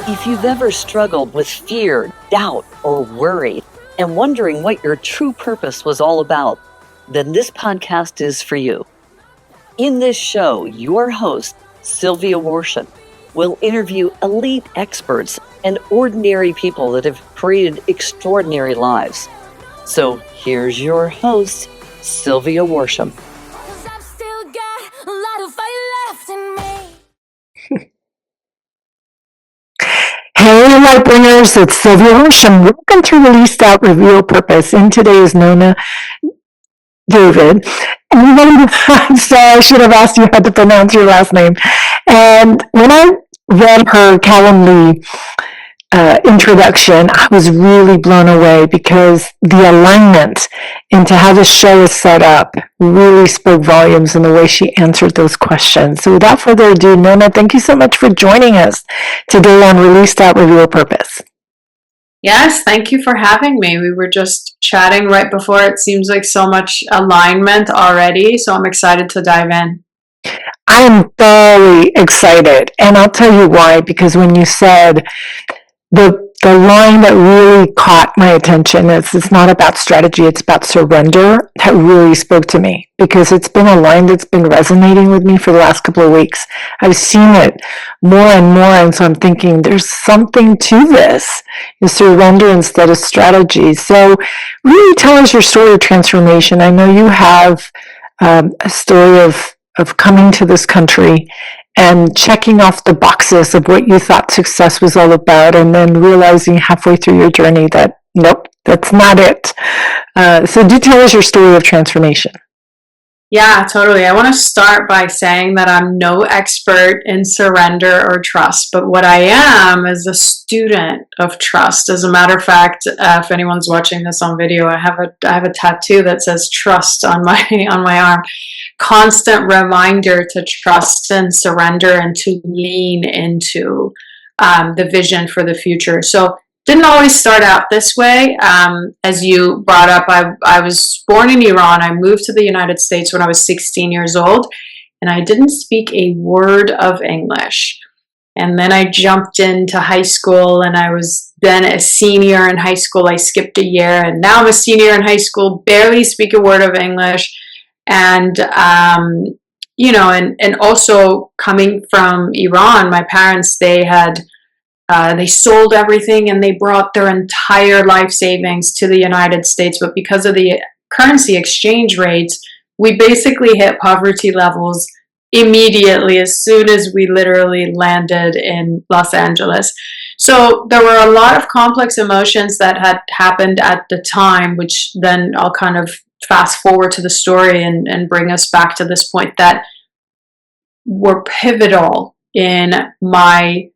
If you've ever struggled with fear, doubt, or worry, and wondering what your true purpose was all about, then this podcast is for you. In this show, your host, Sylvia Worsham, will interview elite experts and ordinary people that have created extraordinary lives. So here's your host, Sylvia Worsham. Hey, Lightbringers, it's Sylvia Worsham. Welcome to Released Out, Reveal Purpose. And today is Nona Djavid. And so I should have asked you how to pronounce your last name. And when I read her Calendly introduction, I was really blown away because the alignment into how the show is set up really spoke volumes in the way she answered those questions. So without further ado, Nona, thank you so much for joining us today on Released Out, Reveal Purpose. Yes, thank you for having me. We were just chatting right before. It seems like so much alignment already, so I'm excited to dive in. I am very excited, and I'll tell you why, because when you said the line that really caught my attention is it's not about strategy, it's about surrender. That really spoke to me because it's been a line that's been resonating with me for the last couple of weeks. I've seen it more and more, and so I'm thinking there's something to this, is surrender instead of strategy. So really tell us your story of transformation. I know you have a story of coming to this country and checking off the boxes of what you thought success was all about, and then realizing halfway through your journey that, nope, that's not it. So do tell us your story of transformation. Yeah, totally. I want to start by saying that I'm no expert in surrender or trust, but what I am is a student of trust. As a matter of fact, if anyone's watching this on video, I have a tattoo that says trust on my arm. Constant reminder to trust and surrender and to lean into the vision for the future. So didn't always start out this way. As you brought up, I was born in Iran. I moved to the United States when I was 16 years old, and I didn't speak a word of English. And then I jumped into high school, and I was then a senior in high school. I skipped a year, and now I'm a senior in high school, barely speak a word of English. And, and also coming from Iran, my parents, they sold everything and they brought their entire life savings to the United States. But because of the currency exchange rates, we basically hit poverty levels immediately as soon as we literally landed in Los Angeles. So there were a lot of complex emotions that had happened at the time, which then I'll kind of fast forward to the story and bring us back to this point that were pivotal in my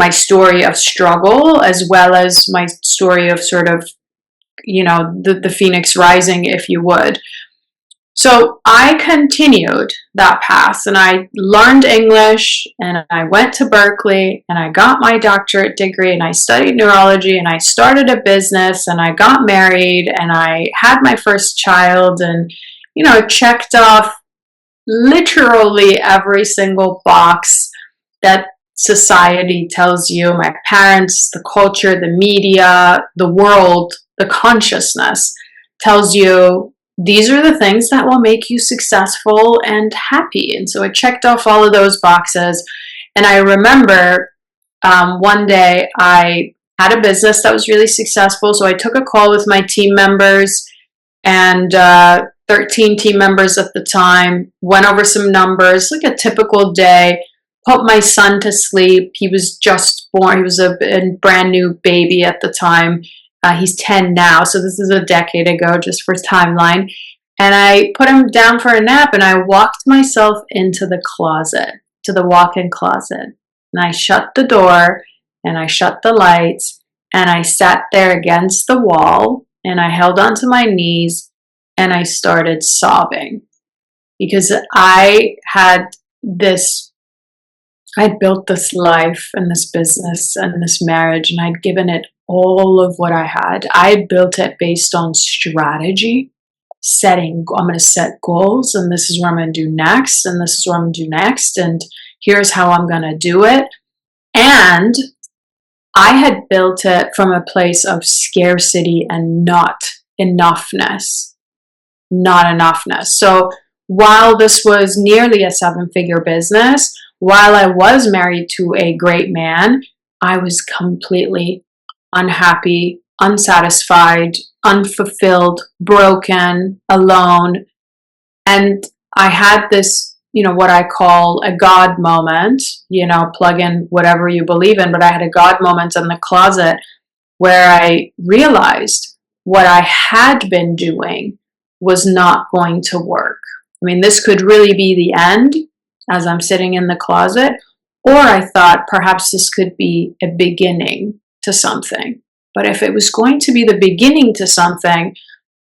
story of struggle, as well as my story of sort of, the phoenix rising, if you would. So I continued that path and I learned English and I went to Berkeley and I got my doctorate degree and I studied neurology and I started a business and I got married and I had my first child and, checked off literally every single box that society tells you, my parents, the culture, the media, the world, the consciousness tells you these are the things that will make you successful and happy. And so I checked off all of those boxes. And I remember one day I had a business that was really successful. So I took a call with my team members and 13 team members at the time, went over some numbers, like a typical day, put my son to sleep. He was just born. He was a brand new baby at the time. He's 10 now, so this is a decade ago, just for timeline. And I put him down for a nap, and I walked myself into the closet, to the walk-in closet. And I shut the door, and I shut the lights, and I sat there against the wall, and I held onto my knees, and I started sobbing. Because I built this life and this business and this marriage, and I'd given it all of what I had. I built it based on strategy, I'm going to set goals, and this is what I'm going to do next, and this is what I'm going to do next, and here's how I'm going to do it. And I had built it from a place of scarcity and not enoughness. Not enoughness. So while this was nearly a 7-figure business, while I was married to a great man, I was completely unhappy, unsatisfied, unfulfilled, broken, alone. And I had this, what I call a God moment, plug in whatever you believe in, but I had a God moment in the closet where I realized what I had been doing was not going to work. I mean, this could really be the end as I'm sitting in the closet, or I thought perhaps this could be a beginning to something. But if it was going to be the beginning to something,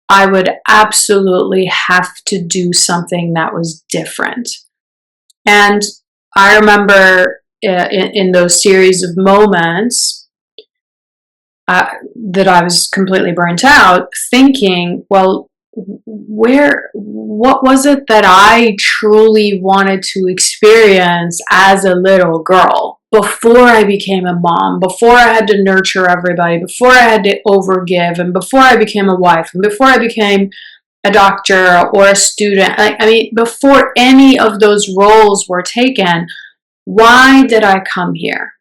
I would absolutely have to do something that was different. And I remember in those series of moments that I was completely burnt out, thinking, well, what was it that I truly wanted to experience as a little girl before I became a mom, before I had to nurture everybody, before I had to overgive, and before I became a wife, and before I became a doctor or a student? Before any of those roles were taken, why did I come here?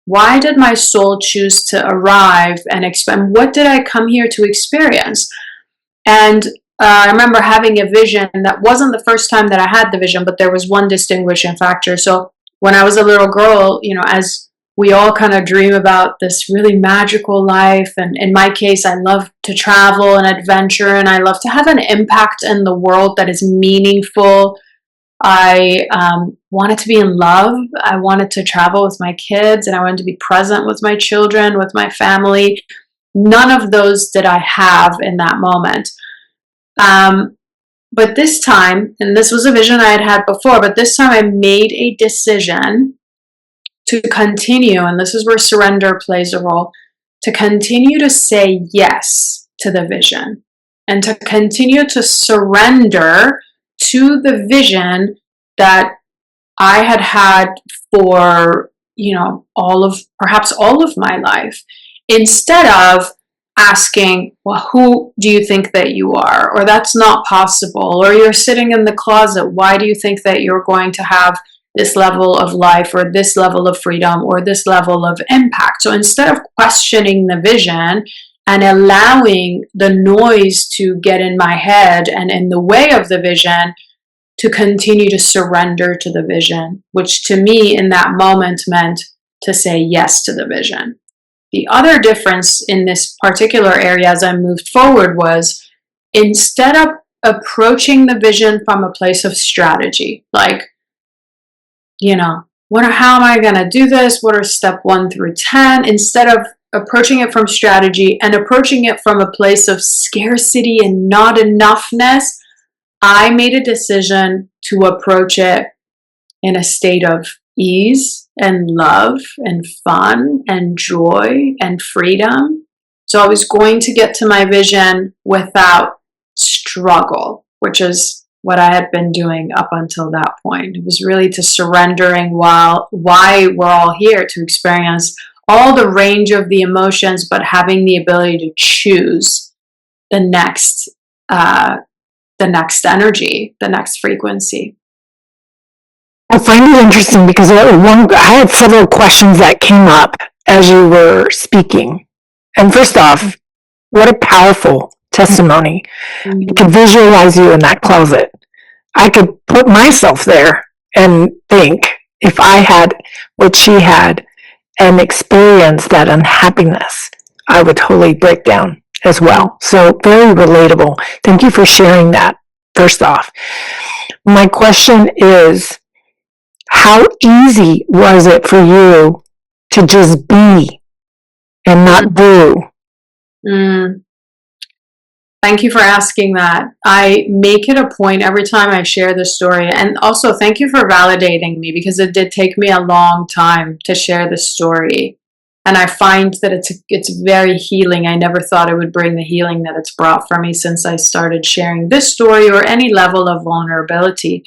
Why did my soul choose to arrive and expand? What did I come here to experience? And I remember having a vision that wasn't the first time that I had the vision, but there was one distinguishing factor. So when I was a little girl, as we all kind of dream about this really magical life, and in my case, I love to travel and adventure, and I love to have an impact in the world that is meaningful. I wanted to be in love. I wanted to travel with my kids, and I wanted to be present with my children, with my family. None of those did I have in that moment. But this time, and this was a vision I had had before, but this time I made a decision to continue, and this is where surrender plays a role, to continue to say yes to the vision and to continue to surrender to the vision that I had had for, perhaps all of my life, instead of asking, well, who do you think that you are? Or that's not possible. Or you're sitting in the closet. Why do you think that you're going to have this level of life or this level of freedom or this level of impact? So instead of questioning the vision and allowing the noise to get in my head and in the way of the vision, to continue to surrender to the vision, which to me in that moment meant to say yes to the vision. The other difference in this particular area as I moved forward was, instead of approaching the vision from a place of strategy, like, how am I going to do this? What are step 1 through 10? Instead of approaching it from strategy and approaching it from a place of scarcity and not enoughness, I made a decision to approach it in a state of ease and love and fun and joy and freedom. So I was going to get to my vision without struggle, which is what I had been doing up until that point. It was really to surrendering why we're all here, to experience all the range of the emotions, but having the ability to choose the next energy, the next frequency. I find it interesting because I had several questions that came up as you were speaking. And first off, what a powerful testimony. Mm-hmm. I could visualize you in that closet. I could put myself there and think, if I had what she had and experience that unhappiness, I would totally break down as well. So very relatable. Thank you for sharing that, first off. My question is, how easy was it for you to just be and not do? Thank you for asking that. I make it a point every time I share this story. And also, thank you for validating me, because it did take me a long time to share this story. And I find that it's very healing. I never thought it would bring the healing that it's brought for me since I started sharing this story or any level of vulnerability.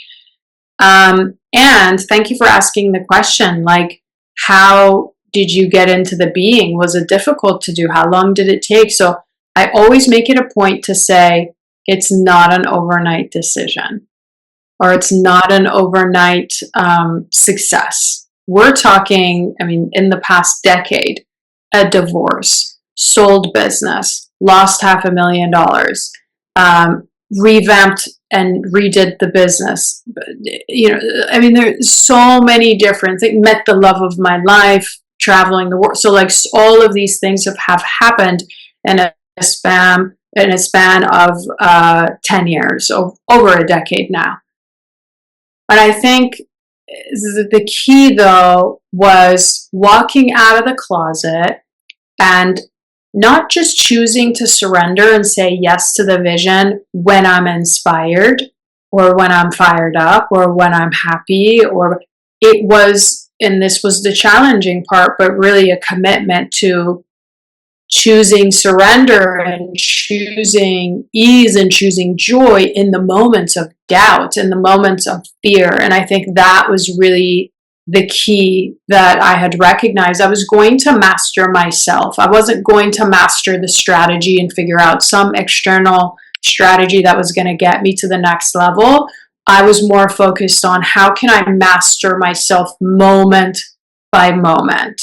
And thank you for asking the question. Like, how did you get into the being? Was it difficult to do? How long did it take? So I always make it a point to say it's not an overnight decision, or it's not an overnight success. We're talking, I mean, in the past decade, a divorce, sold business, lost $500,000, revamped and redid the business. You know, I mean, there's so many different things. Met the love of my life, traveling the world. So like all of these things have happened in a span of 10 years, so over a decade now. And I think the key, though, was walking out of the closet and not just choosing to surrender and say yes to the vision when I'm inspired or when I'm fired up or when I'm happy, or it was, and this was the challenging part, but really a commitment to choosing surrender and choosing ease and choosing joy in the moments of doubt, in the moments of fear. And I think that was really the key that I had recognized. I was going to master myself. I wasn't going to master the strategy and figure out some external strategy that was going to get me to the next level. I was more focused on how can I master myself moment by moment.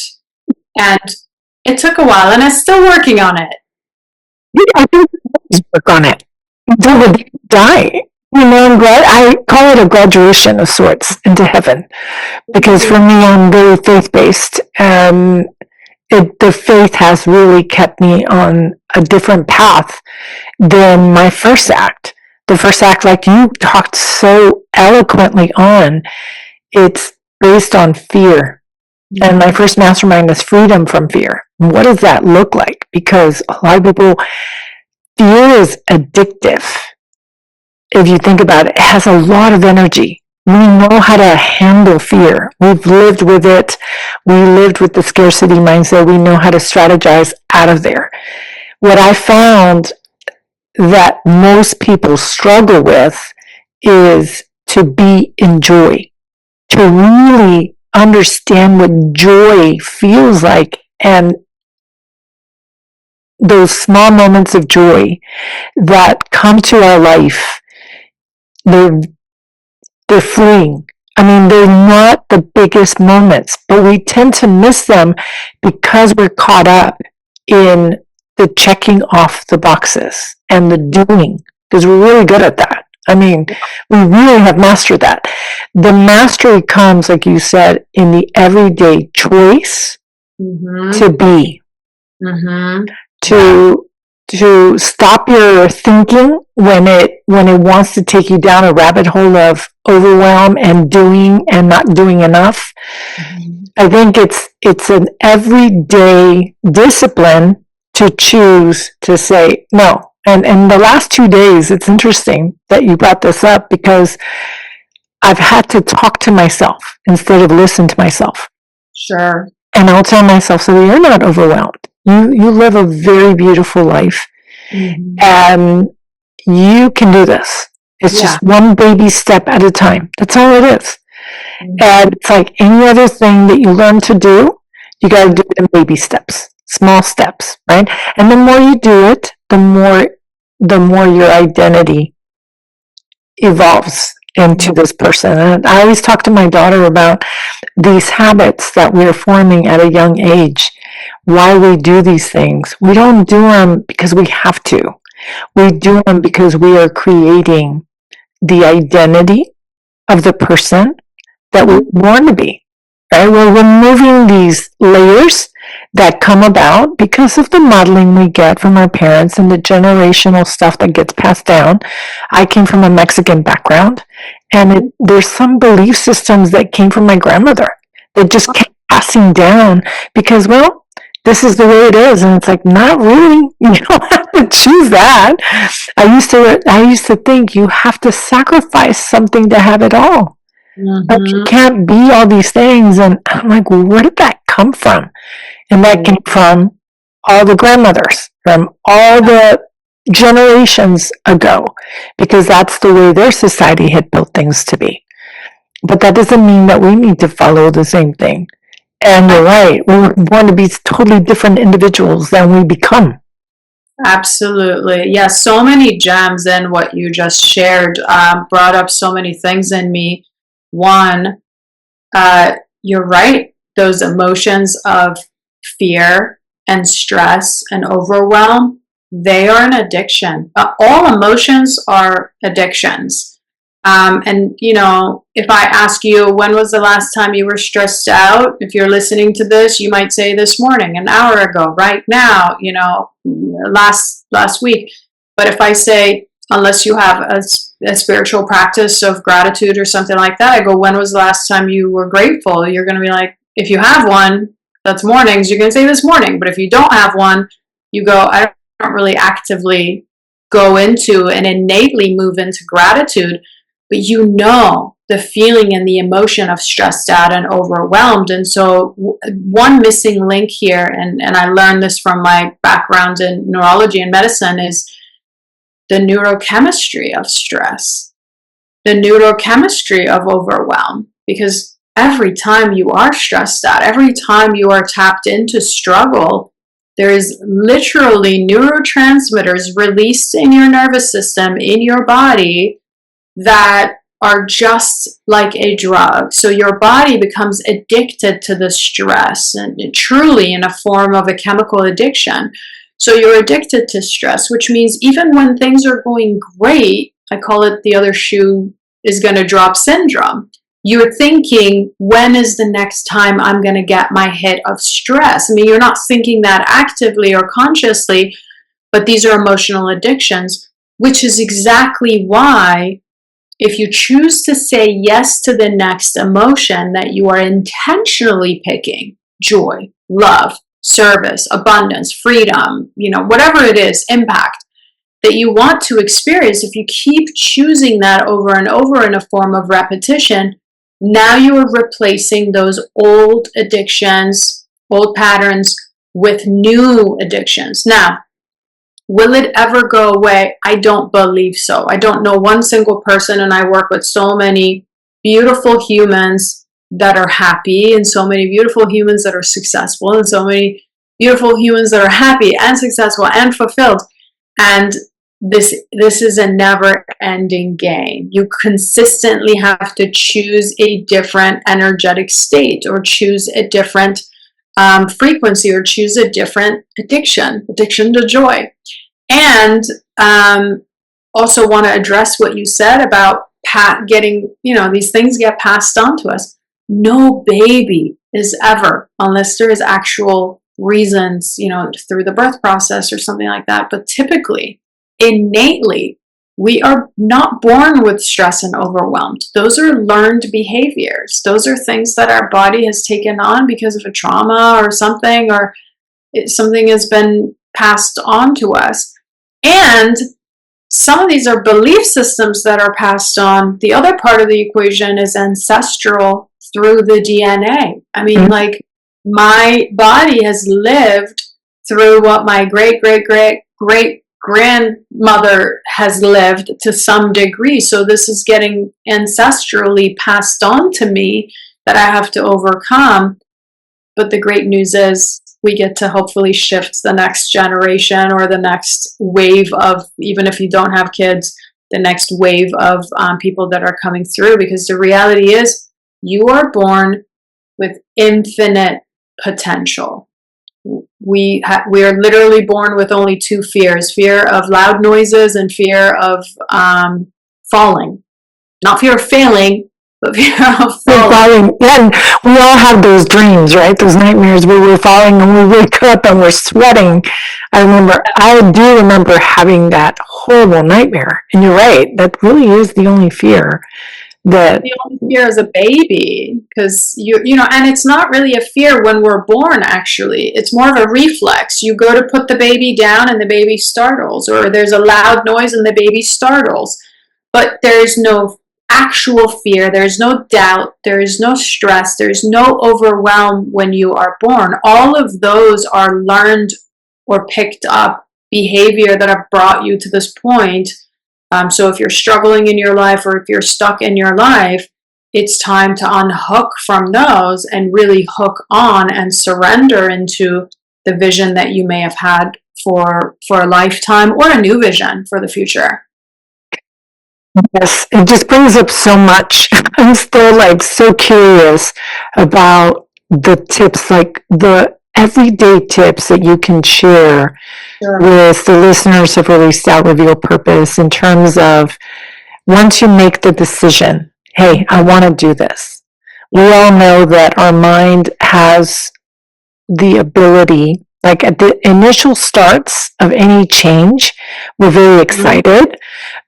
And it took a while, and I'm still working on it. I think we always work on it until the day we die. You know, I'm glad, I call it a graduation of sorts into heaven, because for me, I'm very faith-based, and the faith has really kept me on a different path than my first act. The first act, like you talked so eloquently on, it's based on fear. And my first mastermind is freedom from fear. What does that look like? Because a lot of people, fear is addictive. If you think about it, it has a lot of energy. We know how to handle fear. We've lived with it. We lived with the scarcity mindset. We know how to strategize out of there. What I found that most people struggle with is to be in joy, to really understand what joy feels like, and those small moments of joy that come to our life, they're fleeting. I mean, they're not the biggest moments, but we tend to miss them because we're caught up in the checking off the boxes and the doing, because we're really good at that. I mean, we really have mastered that. The mastery comes, like you said, in the everyday choice to be, to stop your thinking when it wants to take you down a rabbit hole of overwhelm and doing and not doing enough. I think it's an everyday discipline to choose to say no. And the last 2 days, it's interesting that you brought this up, because I've had to talk to myself instead of listen to myself. Sure. And I'll tell myself, so you're not overwhelmed. You live a very beautiful life, and you can do this. It's just one baby step at a time. That's all it is. And it's like any other thing that you learn to do, you got to do it in baby steps, small steps, right? And the more you do it, the more your identity evolves into this person. And I always talk to my daughter about these habits that we're forming at a young age, why we do these things. We don't do them because we have to. We do them because we are creating the identity of the person that we want to be. Right? We're removing these layers that come about because of the modeling we get from our parents and the generational stuff that gets passed down. I came from a Mexican background, and there's some belief systems that came from my grandmother that just kept passing down because, well, this is the way it is. And it's like, not really. You don't have to choose that. I used to think you have to sacrifice something to have it all. Like, you can't be all these things. And I'm like, well, where did that come from? And that came from all the grandmothers, from all the generations ago, because that's the way their society had built things to be. But that doesn't mean that we need to follow the same thing. And you're right. We're born to be totally different individuals than we become. Absolutely. Yeah, so many gems in what you just shared brought up so many things in me. One, you're right. Those emotions of fear and stress and overwhelm, they are an addiction. All emotions are addictions. And, you know, if I ask you, when was the last time you were stressed out? If you're listening to this, you might say this morning, an hour ago, right now, you know, last week. But if I say, unless you have a spiritual practice of gratitude or something like that, I go, when was the last time you were grateful? You're going to be like, if you have one, that's mornings, you're going to say this morning. But if you don't have one, you go, I don't really actively go into and innately move into gratitude. But you know the feeling and the emotion of stressed out and overwhelmed. And so one missing link here, and I learned this from my background in neurology and medicine, is the neurochemistry of stress, the neurochemistry of overwhelm. Because every time you are stressed out, every time you are tapped into struggle, there is literally neurotransmitters released in your nervous system, in your body, that are just like a drug. So your body becomes addicted to the stress, and truly in a form of a chemical addiction. So you're addicted to stress, which means even when things are going great, I call it the other shoe is going to drop syndrome. You're thinking, when is the next time I'm going to get my hit of stress? I mean, you're not thinking that actively or consciously, but these are emotional addictions, which is exactly why if you choose to say yes to the next emotion that you are intentionally picking, joy, love, service, abundance, freedom, you know, whatever it is, impact that you want to experience, if you keep choosing that over and over in a form of repetition, now you are replacing those old addictions, old patterns with new addictions. Now, will it ever go away? I don't believe so. I don't know one single person, and I work with so many beautiful humans that are happy, and so many beautiful humans that are successful, and so many beautiful humans that are happy and successful and fulfilled. And this is a never-ending game. You consistently have to choose a different energetic state, or choose a different frequency, or choose a different addiction to joy. And also want to address what you said about getting, you know, these things get passed on to us. No baby is ever, unless there is actual reasons, you know, through the birth process or something like that. But typically, innately, we are not born with stress and overwhelmed. Those are learned behaviors. Those are things that our body has taken on because of a trauma or something something has been passed on to us. And some of these are belief systems that are passed on. The other part of the equation is ancestral through the DNA. I mean, like, my body has lived through what my great grandmother has lived to some degree. So this is getting ancestrally passed on to me that I have to overcome. But the great news is we get to hopefully shift the next generation, or the next wave of, even if you don't have kids, the next wave of people that are coming through. Because the reality is, you are born with infinite potential. We are literally born with only two fears: fear of loud noises and fear of falling. Not fear of failing, but fear of falling. And we all have those dreams, right? Those nightmares where we're falling and we wake up and we're sweating. I do remember having that horrible nightmare. And you're right, that really is the only fear. The only fear as a baby, because you know, and it's not really a fear when we're born. Actually, it's more of a reflex. You go to put the baby down and the baby startles, or there's a loud noise and the baby startles, but there's no actual fear, there's no doubt, there is no stress, there's no overwhelm when you are born. All of those are learned or picked up behavior that have brought you to this point. So if you're struggling in your life, or if you're stuck in your life, it's time to unhook from those and really hook on and surrender into the vision that you may have had for a lifetime, or a new vision for the future. Yes, it just brings up so much. I'm still like so curious about the tips, like the everyday tips that you can share with the listeners of Released Out Reveal Purpose, in terms of, once you make the decision, hey, I want to do this. We all know that our mind has the ability, like at the initial starts of any change, we're very excited,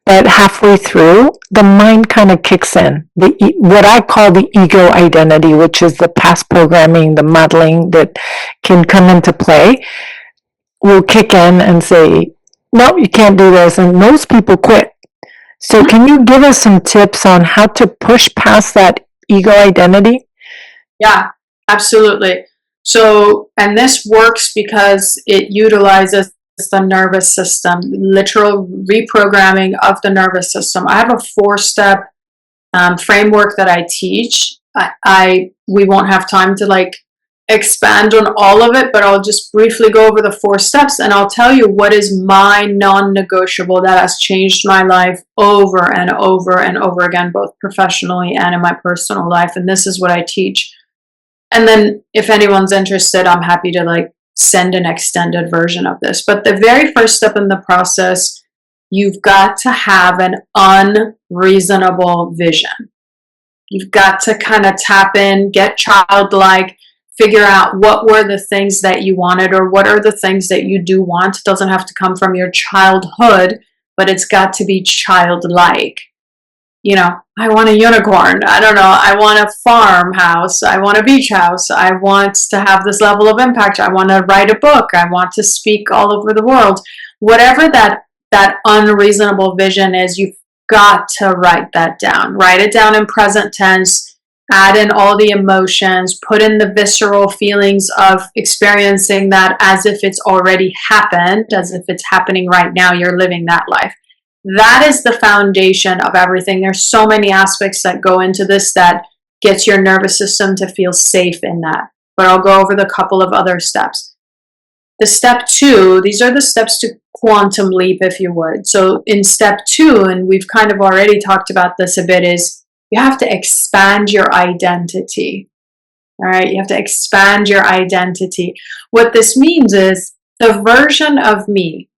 but halfway through, the mind kind of kicks in. What I call the ego identity, which is the past programming, the modeling that can come into play, will kick in and say, no, you can't do this. And most people quit. So can you give us some tips on how to push past that ego identity? Yeah, absolutely. So, and this works because it utilizes the nervous system, literal reprogramming of the nervous system. I have a 4-step framework that I teach. We won't have time to like expand on all of it, but I'll just briefly go over the 4 steps, and I'll tell you what is my non-negotiable that has changed my life over and over and over again, both professionally and in my personal life. And this is what I teach. And then if anyone's interested, I'm happy to like send an extended version of this. But the very first step in the process, you've got to have an unreasonable vision. You've got to kind of tap in, get childlike, figure out what were the things that you wanted, or what are the things that you do want. It doesn't have to come from your childhood, but it's got to be childlike. You know, I want a unicorn. I don't know. I want a farmhouse. I want a beach house. I want to have this level of impact. I want to write a book. I want to speak all over the world. Whatever that unreasonable vision is, you've got to write that down. Write it down in present tense. Add in all the emotions. Put in the visceral feelings of experiencing that as if it's already happened, as if it's happening right now. You're living that life. That is the foundation of everything. There's so many aspects that go into this that gets your nervous system to feel safe in that. But I'll go over the couple of other steps. The step 2, these are the steps to quantum leap, if you would. So in step 2, and we've kind of already talked about this a bit, is you have to expand your identity. All right, you have to expand your identity. What this means is the version of me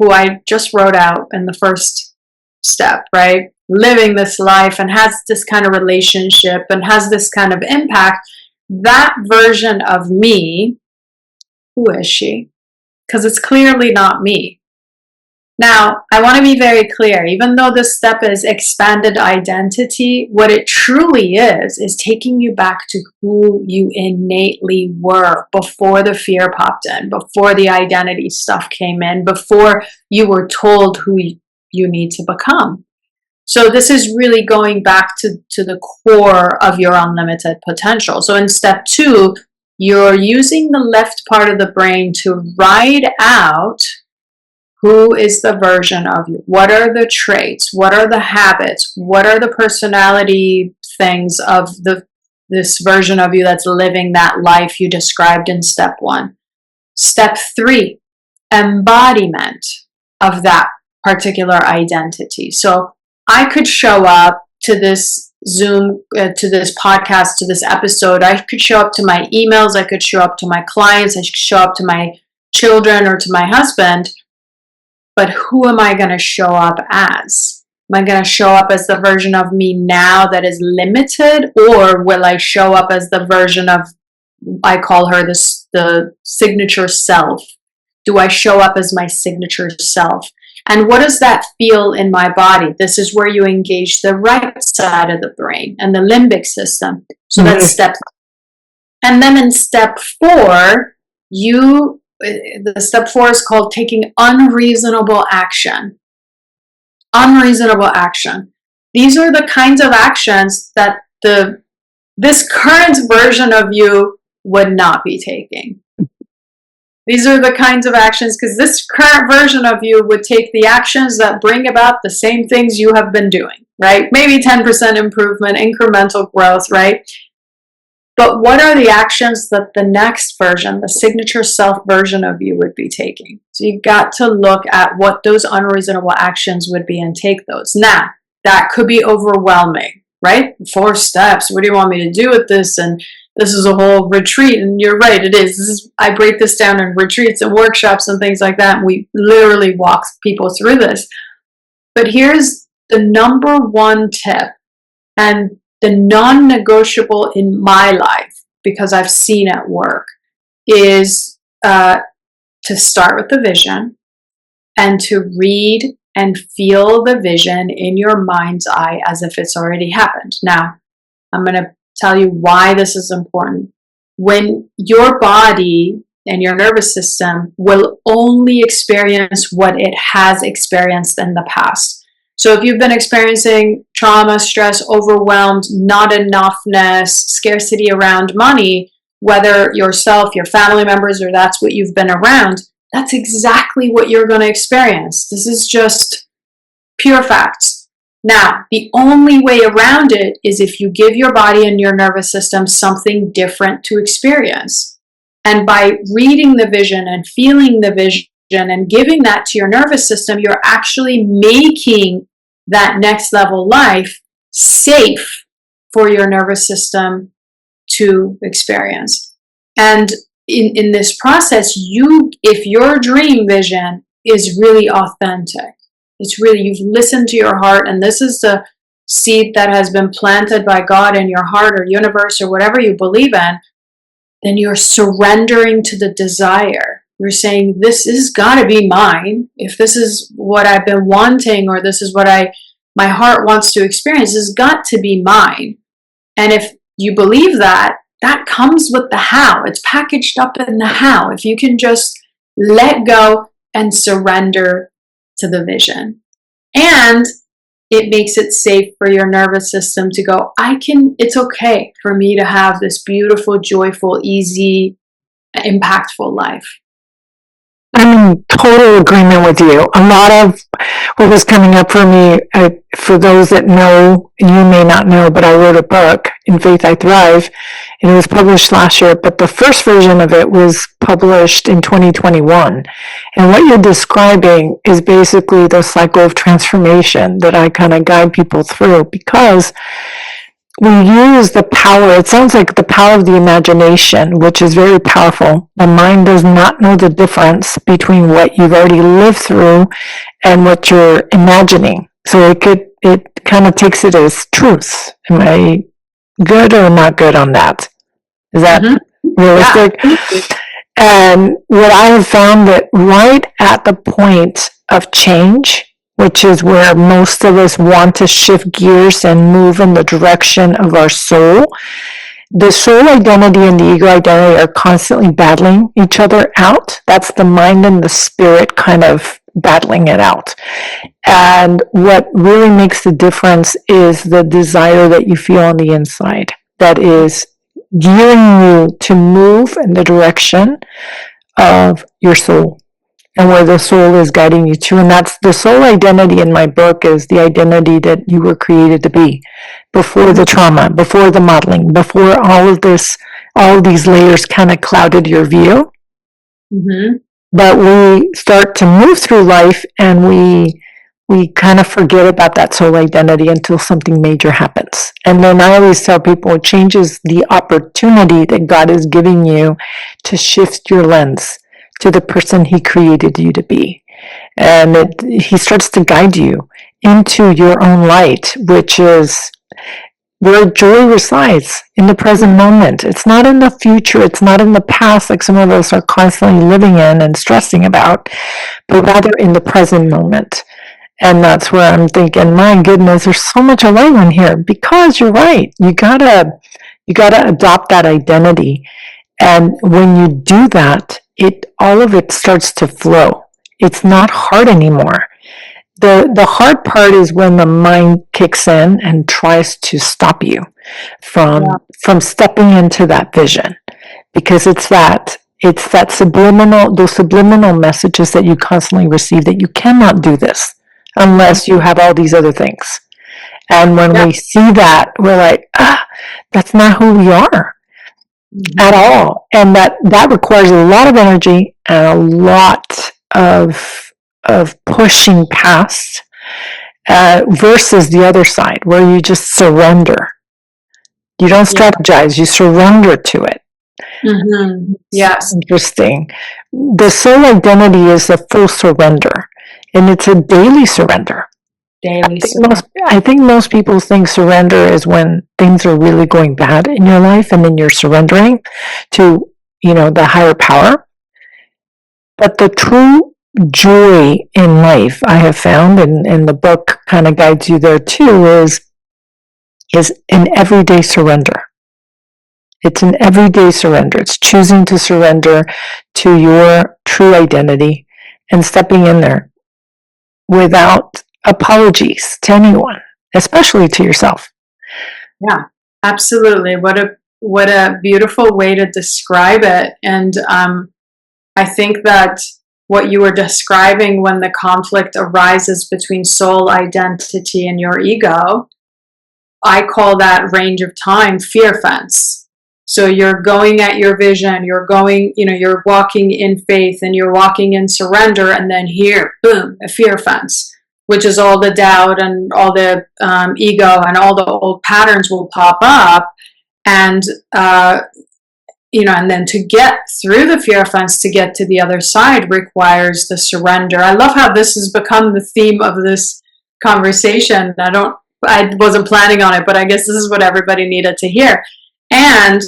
who I just wrote out in the first step, right? Living this life and has this kind of relationship and has this kind of impact. That version of me, who is she? Because it's clearly not me. Now, I want to be very clear. Even though this step is expanded identity, what it truly is taking you back to who you innately were before the fear popped in, before the identity stuff came in, before you were told who you need to become. So this is really going back to the core of your unlimited potential. So in step 2, you're using the left part of the brain to write out who is the version of you? What are the traits? What are the habits? What are the personality things of this version of you that's living that life you described in step 1? Step 3, embodiment of that particular identity. So I could show up to this Zoom, to this podcast, to this episode. I could show up to my emails. I could show up to my clients. I could show up to my children or to my husband. But who am I going to show up as? Am I going to show up as the version of me now that is limited? Or will I show up as the version of, I call her the signature self? Do I show up as my signature self? And what does that feel in my body? This is where you engage the right side of the brain and the limbic system. So that's step. And then in step 4, the step 4 is called taking unreasonable action. Unreasonable action. These are the kinds of actions that this current version of you would not be taking. These are the kinds of actions, because this current version of you would take the actions that bring about the same things you have been doing, right? Maybe 10% improvement, incremental growth, right? But what are the actions that the next version, the signature self version of you would be taking? So you've got to look at what those unreasonable actions would be and take those. Now, that could be overwhelming, right? 4 steps. What do you want me to do with this? And this is a whole retreat. And you're right, it is. I break this down in retreats and workshops and things like that. And we literally walk people through this. But here's the number one tip, and the non-negotiable in my life, because I've seen it work, is to start with the vision and to read and feel the vision in your mind's eye as if it's already happened. Now, I'm going to tell you why this is important. When your body and your nervous system will only experience what it has experienced in the past. So if you've been experiencing trauma, stress, overwhelmed, not enoughness, scarcity around money, whether yourself, your family members, or that's what you've been around, that's exactly what you're going to experience. This is just pure facts. Now, the only way around it is if you give your body and your nervous system something different to experience. And by reading the vision and feeling the vision and giving that to your nervous system, you're actually making that next level life safe for your nervous system to experience. And in this process, if your dream vision is really authentic, it's really, you've listened to your heart, and this is the seed that has been planted by God in your heart or universe or whatever you believe in, then you're surrendering to the desire. You're saying, this has got to be mine. If this is what I've been wanting, or this is what my heart wants to experience, this has got to be mine. And if you believe that, that comes with the how. It's packaged up in the how. If you can just let go and surrender to the vision. And it makes it safe for your nervous system to go, it's okay for me to have this beautiful, joyful, easy, impactful life. I'm in total agreement with you. A lot of what was coming up for me, for those that know, you may not know, but I wrote a book, In Faith I Thrive, and it was published last year, but the first version of it was published in 2021. And what you're describing is basically the cycle of transformation that I kind of guide people through, because we use the power, it sounds like the power of the imagination, which is very powerful. The mind does not know the difference between what you've already lived through and what you're imagining. So it kind of takes it as truth. Am I good or not good on that? Is that realistic? Yeah. And what I have found, that right at the point of change, which is where most of us want to shift gears and move in the direction of our soul, the soul identity and the ego identity are constantly battling each other out. That's the mind and the spirit kind of battling it out. And what really makes the difference is the desire that you feel on the inside, that is gearing you to move in the direction of your soul and where the soul is guiding you to. And that's the soul identity in my book, is the identity that you were created to be before the trauma, before the modeling, before all of these layers kind of clouded your view. Mm-hmm. But we start to move through life and we kind of forget about that soul identity until something major happens. And then I always tell people, it changes the opportunity that God is giving you to shift your lens to the person He created you to be. And He starts to guide you into your own light, which is where joy resides, in the present moment. It's not in the future. It's not in the past, like some of us are constantly living in and stressing about, but rather in the present moment. And that's where I'm thinking, my goodness, there's so much alignment here, because you're right. You gotta adopt that identity. And when you do that, all of it starts to flow. It's not hard anymore. The hard part is when the mind kicks in and tries to stop you from stepping into that vision, because it's that It's those subliminal messages that you constantly receive that you cannot do this unless you have all these other things. And when we see that, we're like, that's not who we are at all. And that requires a lot of energy and a lot of pushing past, versus the other side where you just surrender. You don't strategize, you surrender to it. Mm-hmm. Yes. Interesting. The soul identity is a full surrender, and it's a daily surrender. I think most people think surrender is when things are really going bad in your life, and then you're surrendering to, the higher power. But the true joy in life, I have found, and the book kind of guides you there too, is an everyday surrender. It's an everyday surrender. It's choosing to surrender to your true identity and stepping in there without apologies to anyone, especially to yourself. Yeah, absolutely. What a beautiful way to describe it. And I think that what you were describing when the conflict arises between soul identity and your ego, I call that range of time fear fence. So you're going at your vision, you're walking in faith and you're walking in surrender, and then here, boom, a fear fence, which is all the doubt and all the ego and all the old patterns will pop up. And, and then to get through the fear fence, to get to the other side requires the surrender. I love how this has become the theme of this conversation. I wasn't planning on it, but I guess this is what everybody needed to hear. And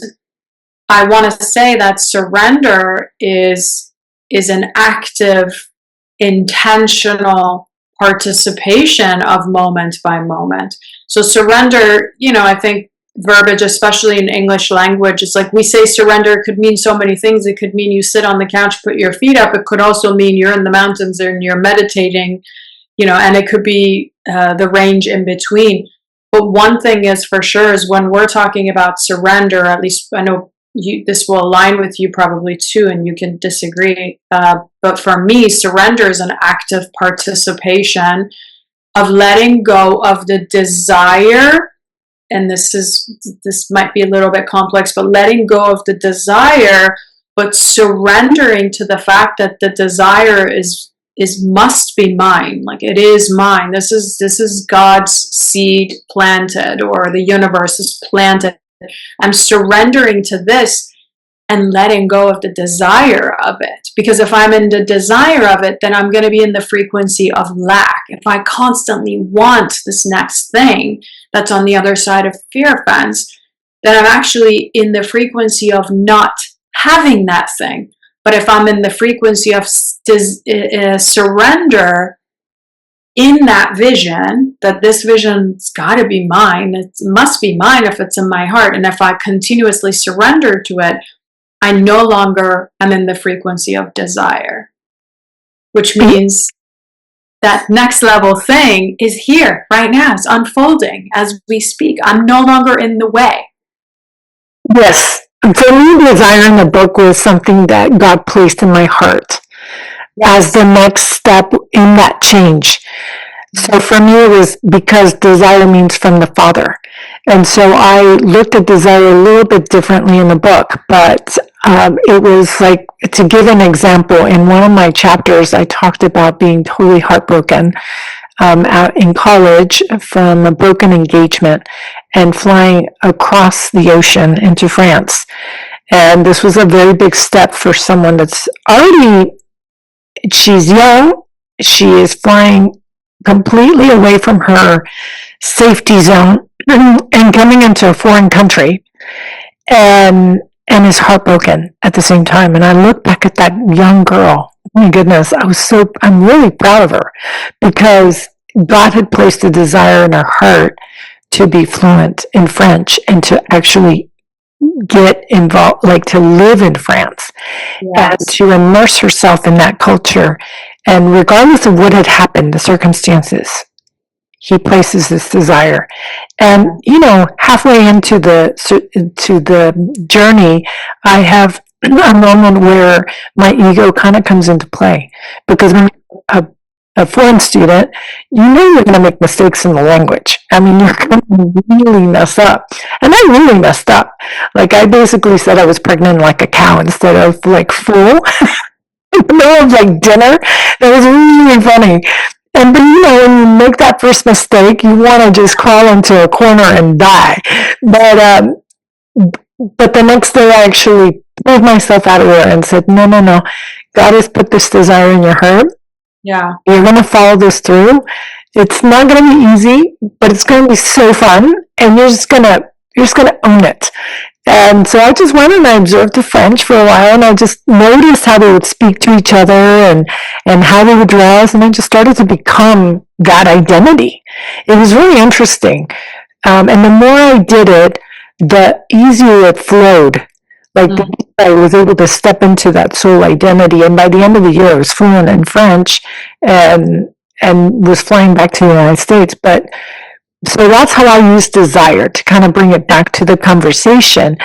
I want to say that surrender is an active, intentional participation of moment by moment. So surrender, I think verbiage, especially in English language, is like we say surrender. It could mean so many things. It could mean you sit on the couch, put your feet up. It could also mean you're in the mountains and you're meditating, and it could be the range in between. But one thing is for sure is when we're talking about surrender, at least I know this will align with you probably too, and you can disagree. But for me, surrender is an active participation of letting go of the desire. And this might be a little bit complex, but letting go of the desire, but surrendering to the fact that the desire is must be mine. Like it is mine. This is God's seed planted, or the universe is planted. I'm surrendering to this and letting go of the desire of it. Because if I'm in the desire of it, then I'm going to be in the frequency of lack. If I constantly want this next thing that's on the other side of fear fence, then I'm actually in the frequency of not having that thing. But if I'm in the frequency of surrender in that vision, that this vision's got to be mine, it must be mine if it's in my heart, and if I continuously surrender to it, I no longer am in the frequency of desire, which means that next level thing is here right now. It's unfolding as we speak. I'm no longer in the way. Yes. For me, desire in the book was something that God placed in my heart as the next step in that change. So for me, it was because desire means from the Father. And so I looked at desire a little bit differently in the book, but it was like, to give an example, in one of my chapters, I talked about being totally heartbroken out in college from a broken engagement and flying across the ocean into France. And this was a very big step for someone that's already, she's young, she is flying completely away from her safety zone and coming into a foreign country and is heartbroken at the same time. And I look back at that young girl, oh my goodness, I'm really proud of her, because God had placed a desire in her heart to be fluent in French and to actually get involved, like to live in France, and to immerse herself in that culture. And regardless of what had happened, the circumstances, he places this desire. And, halfway into the journey, I have a moment where my ego kind of comes into play. Because when you're a foreign student, you know you're going to make mistakes in the language. I mean, you're going to really mess up. And I really messed up. Like, I basically said I was pregnant like a cow instead of like full. In the middle of like dinner. That was really funny. And but you know, when you make that first mistake, you want to just crawl into a corner and die. But but the next day, I actually pulled myself out of it and said, no, no, no. God has put this desire in your heart. Yeah. You're going to follow this through. It's not going to be easy, but it's going to be so fun, and you're just going to own it. And so I just went and I observed the French for a while, and I just noticed how they would speak to each other and how they would dress, and I just started to become that identity. It was really interesting. And the more I did it, the easier it flowed. Like I was able to step into that soul identity, and by the end of the year, I was fluent in French, and was flying back to the United States. But so that's how I use desire to kind of bring it back to the conversation.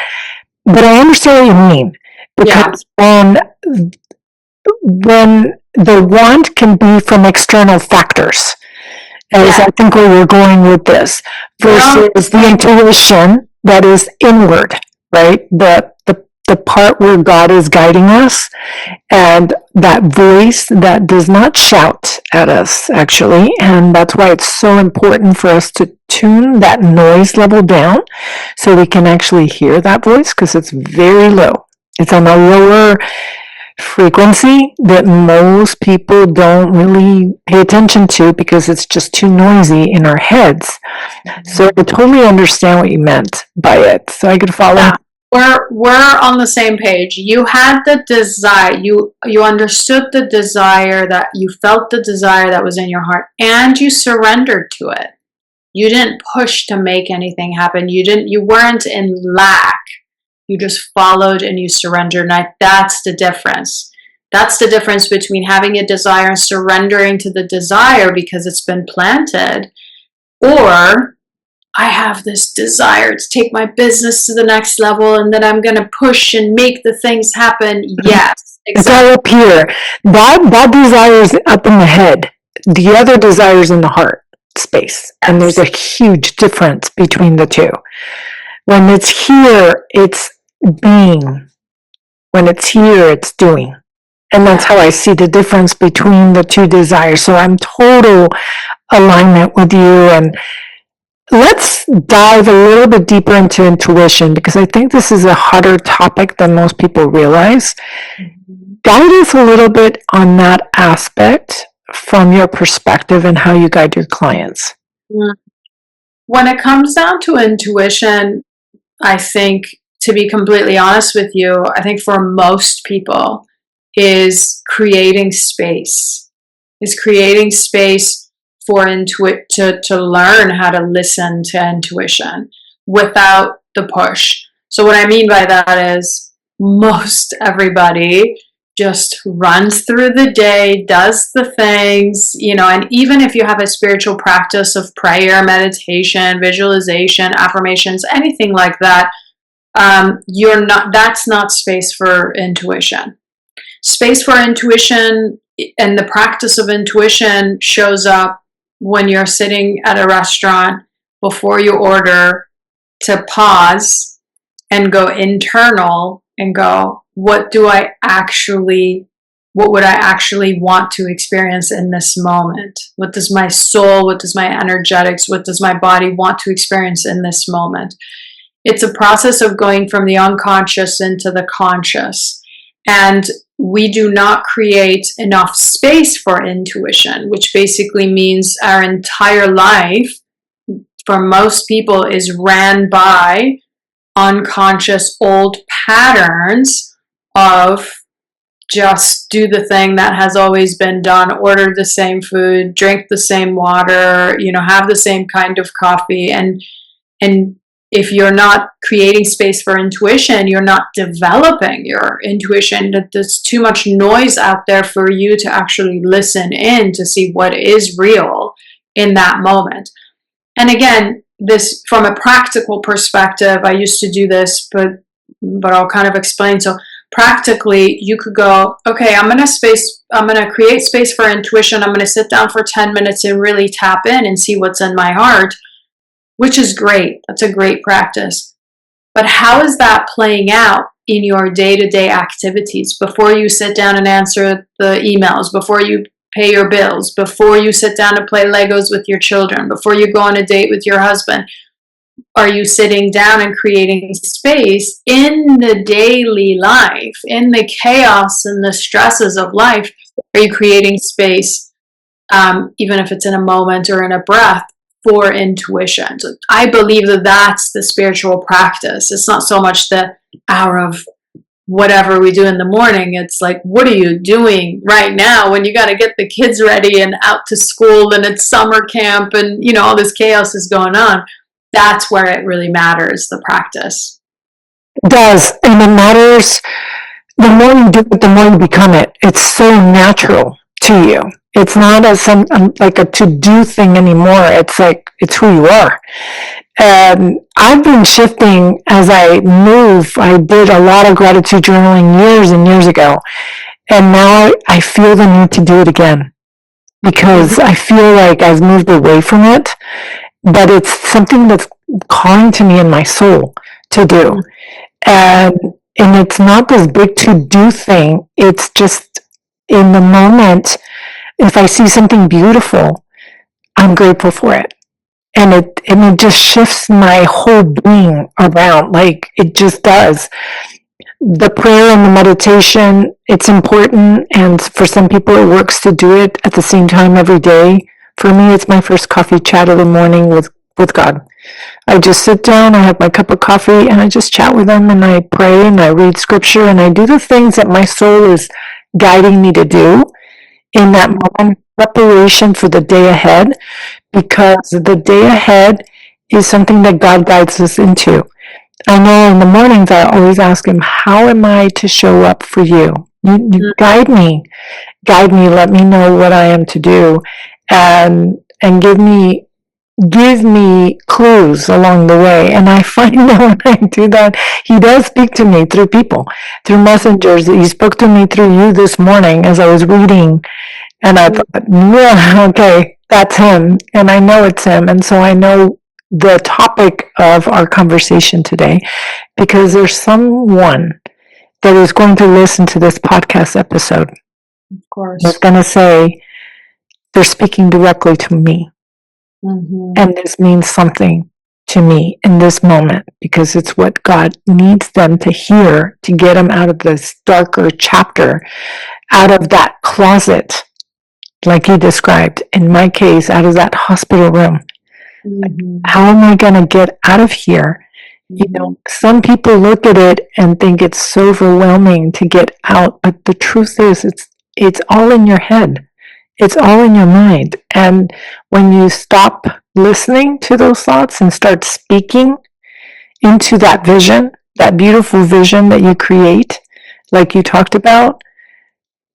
But I understand what you mean, because when the want can be from external factors, as I think where we're going with this, versus the intuition that is inward, right? The part where God is guiding us, and that voice that does not shout at us, actually. And that's why it's so important for us to tune that noise level down so we can actually hear that voice, because it's very low. It's on a lower frequency that most people don't really pay attention to because it's just too noisy in our heads. So I totally understand what you meant by it. So I could follow. Yeah. We're on the same page. You had the desire, you understood the desire, that you felt the desire that was in your heart, and you surrendered to it. You didn't push to make anything happen. You weren't in lack. You just followed and you surrendered. And that's the difference. That's the difference between having a desire and surrendering to the desire because it's been planted, or I have this desire to take my business to the next level, and then I'm going to push and make the things happen. Yes, exactly. It's all up here. That desire is up in the head. The other desire is in the heart space. And there's a huge difference between the two. When it's here, it's being. When it's here, it's doing. And that's how I see the difference between the two desires. So I'm total alignment with you. And let's dive a little bit deeper into intuition, because I think this is a harder topic than most people realize. Guide us a little bit on that aspect from your perspective and how you guide your clients. When it comes down to intuition, I think, to be completely honest with you, I think for most people is creating space. Is creating space for to learn how to listen to intuition without the push. So what I mean by that is most everybody just runs through the day, does the things, and even if you have a spiritual practice of prayer, meditation, visualization, affirmations, anything like that, that's not space for intuition. Space for intuition and the practice of intuition shows up when you're sitting at a restaurant before you order, to pause and go internal and go, what would I actually want to experience in this moment? What does my soul, what does my energetics, what does my body want to experience in this moment? It's a process of going from the unconscious into the conscious. And we do not create enough space for intuition, which basically means our entire life, for most people, is ran by unconscious old patterns of just do the thing that has always been done, order the same food, drink the same water, have the same kind of coffee. And if you're not creating space for intuition, you're not developing your intuition. That there's too much noise out there for you to actually listen in to see what is real in that moment. And again, this from a practical perspective, I used to do this, but I'll kind of explain. So practically you could go, okay, I'm going to create space for intuition. I'm going to sit down for 10 minutes and really tap in and see what's in my heart, which is great. That's a great practice. But how is that playing out in your day-to-day activities before you sit down and answer the emails, before you pay your bills, before you sit down to play Legos with your children, before you go on a date with your husband? Are you sitting down and creating space in the daily life, in the chaos and the stresses of life? Are you creating space, even if it's in a moment or in a breath, for intuition? So I believe that that's the spiritual practice. It's not so much the hour of whatever we do in the morning. It's like, what are you doing right now when you got to get the kids ready and out to school and it's summer camp and, you know, all this chaos is going on? That's where it really matters, the practice. It does. And it matters. The more you do it, the more you become it. It's so natural to you. It's not like a to-do thing anymore. It's like, it's who you are. And I've been shifting as I move. I did a lot of gratitude journaling years and years ago. And now I feel the need to do it again because I feel like I've moved away from it, but it's something that's calling to me in my soul to do. And it's not this big to-do thing. It's just in the moment. If I see something beautiful, I'm grateful for it. And it just shifts my whole being around, like it just does. The prayer and the meditation, it's important. And for some people, it works to do it at the same time every day. For me, it's my first coffee chat of the morning with God. I just sit down, I have my cup of coffee, and I just chat with him, and I pray, and I read scripture, and I do the things that my soul is guiding me to do in that moment, preparation for the day ahead, because the day ahead is something that God guides us into. I know in the mornings I always ask him, how am I to show up for you? You guide me, let me know what I am to do, and give me clues along the way. And I find that when I do that, he does speak to me through people, through messengers. He spoke to me through you this morning as I was reading, and I thought, yeah, okay, that's him, and I know it's him. And so I know the topic of our conversation today because there's someone that is going to listen to this podcast episode. Of course. That's going to say, they're speaking directly to me. Mm-hmm. And this means something to me in this moment because it's what God needs them to hear to get them out of this darker chapter, out of that closet, like you described. In my case, out of that hospital room. Mm-hmm. How am I going to get out of here? You know, some people look at it and think it's so overwhelming to get out, but the truth is, it's all in your head. It's all in your mind. And when you stop listening to those thoughts and start speaking into that vision, that beautiful vision that you create, like you talked about,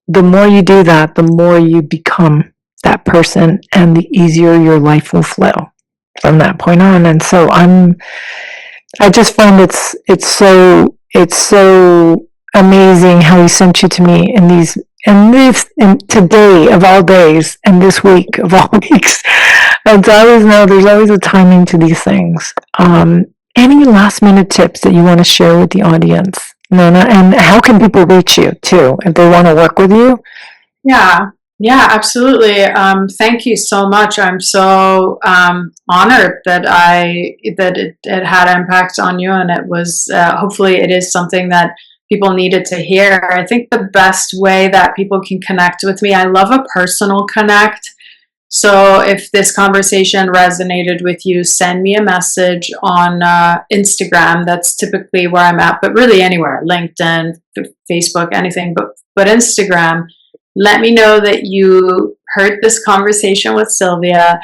the more you do that, the more you become that person, and the easier your life will flow from that point on. And so I just find it's so amazing how he sent you to me in today of all days, and this week of all weeks. And so I always know there's always a timing to these things. Any last minute tips that you want to share with the audience, Nona? And how can people reach you too if they want to work with you? Yeah, absolutely. Thank you so much. I'm so honored that it had impact on you, and it was hopefully it is something that people needed to hear. I think the best way that people can connect with me, I love a personal connect. So if this conversation resonated with you, send me a message on Instagram. That's typically where I'm at, but really anywhere, LinkedIn, Facebook, anything, but Instagram. Let me know that you heard this conversation with Sylvia,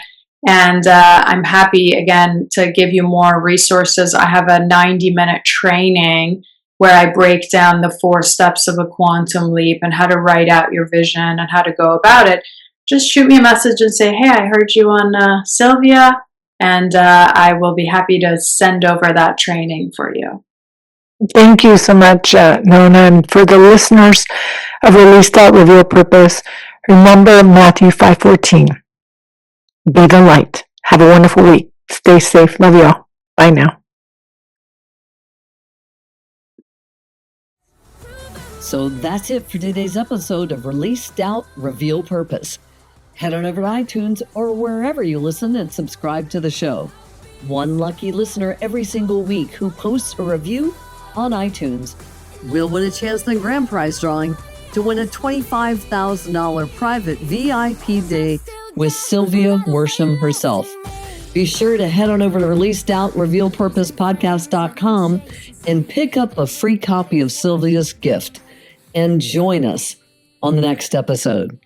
and I'm happy, again, to give you more resources. I have a 90-minute training where I break down the 4 steps of a quantum leap and how to write out your vision and how to go about it. Just shoot me a message and say, hey, I heard you on Sylvia, and I will be happy to send over that training for you. Thank you so much, Nona. And for the listeners of Release Doubt, Reveal Purpose, remember Matthew 5:14. Be the light. Have a wonderful week. Stay safe. Love y'all. Bye now. So that's it for today's episode of Release Doubt, Reveal Purpose. Head on over to iTunes or wherever you listen and subscribe to the show. One lucky listener every single week who posts a review on iTunes will win a chance in the grand prize drawing to win a $25,000 private VIP day with Sylvia Worsham herself. Be sure to head on over to releasedoubtrevealpurposepodcast.com and pick up a free copy of Sylvia's gift and join us on the next episode.